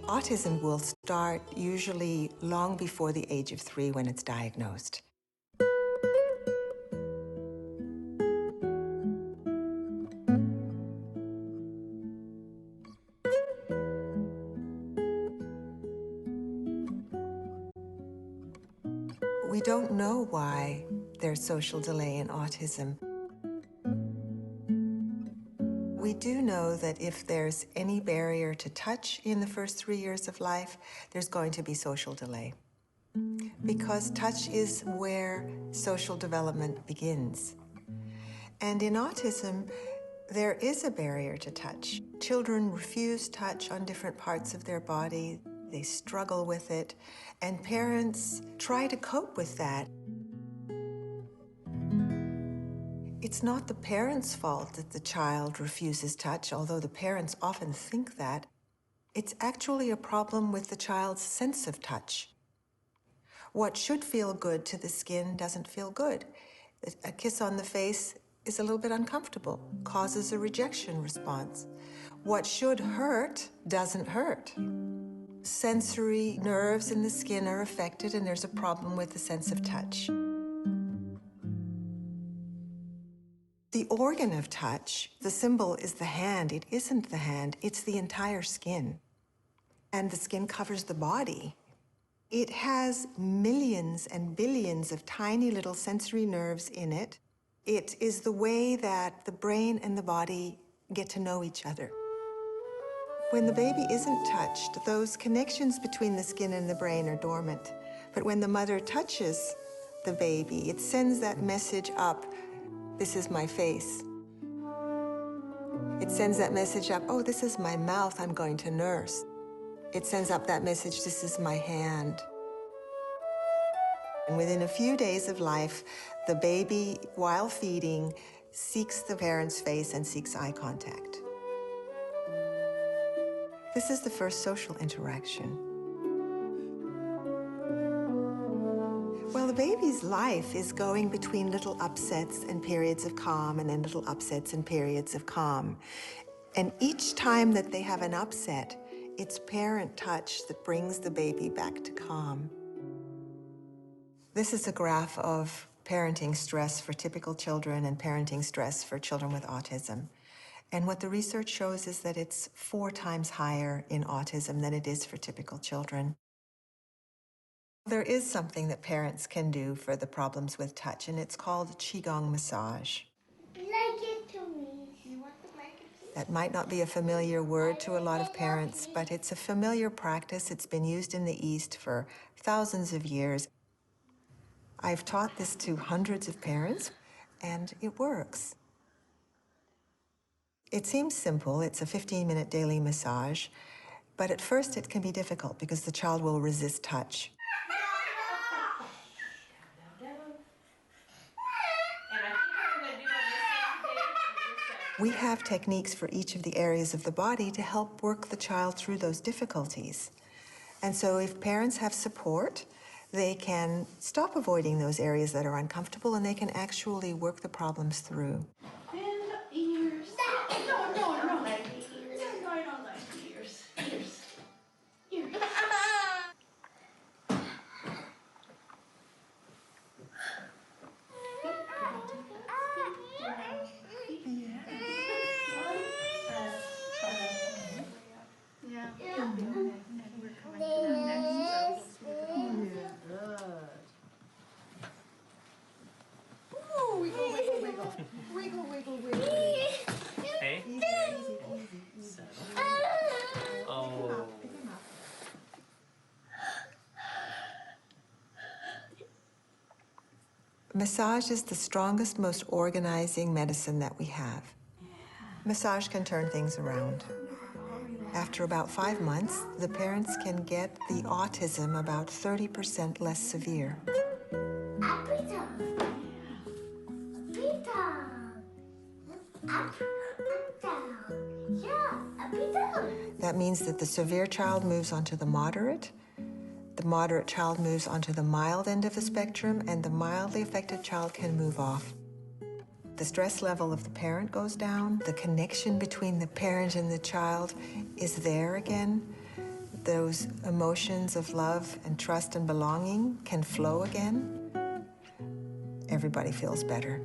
Autism will start usually long before the age of 3 when it's diagnosed. We don't know why there's social delay in autism. We do know that if there's any barrier to touch in the first 3 years of life, there's going to be social delay. Because touch is where social development begins. And in autism, there is a barrier to touch. Children refuse touch on different parts of their body. They struggle with it, and parents try to cope with that. It's not the parents' fault that the child refuses touch, although the parents often think that. It's actually a problem with the child's sense of touch. What should feel good to the skin doesn't feel good. A kiss on the face is a little bit uncomfortable, causes a rejection response. What should hurt doesn't hurt. Sensory nerves in the skin are affected, and there's a problem with the sense of touch. The organ of touch, the symbol is the hand. It isn't the hand, it's the entire skin. And the skin covers the body. It has millions and billions of tiny little sensory nerves in it. It is the way that the brain and the body get to know each other. When the baby isn't touched, those connections between the skin and the brain are dormant. But when the mother touches the baby, it sends that message up, this is my face. It sends that message up, oh, this is my mouth, I'm going to nurse. It sends up that message, this is my hand. And within a few days of life, the baby, while feeding, seeks the parent's face and seeks eye contact. This is the first social interaction. Well, the baby's life is going between little upsets and periods of calm, and then little upsets and periods of calm. And each time that they have an upset, it's parent touch that brings the baby back to calm. This is a graph of parenting stress for typical children and parenting stress for children with autism. And what the research shows is that it's 4 times higher in autism than it is for typical children. There is something that parents can do for the problems with touch, and it's called Qigong massage. Blanket to me. You want the blanket to me? That might not be a familiar word to a lot of parents, but it's a familiar practice. It's been used in the East for thousands of years. I've taught this to hundreds of parents, and it works. It seems simple. It's a 15-minute daily massage, but at first it can be difficult because the child will resist touch. We have techniques for each of the areas of the body to help work the child through those difficulties. And so if parents have support, they can stop avoiding those areas that are uncomfortable, and they can actually work the problems through. And ears. No. Ears. Wiggle. Hey? Easy. Oh. Massage is the strongest, most organizing medicine that we have. Massage can turn things around. After about 5 months, the parents can get the autism about 30% less severe. That means that the severe child moves onto the moderate child moves onto the mild end of the spectrum, and the mildly affected child can move off. The stress level of the parent goes down. The connection between the parent and the child is there again. those emotions of love and trust and belonging can flow again, everybody feels better.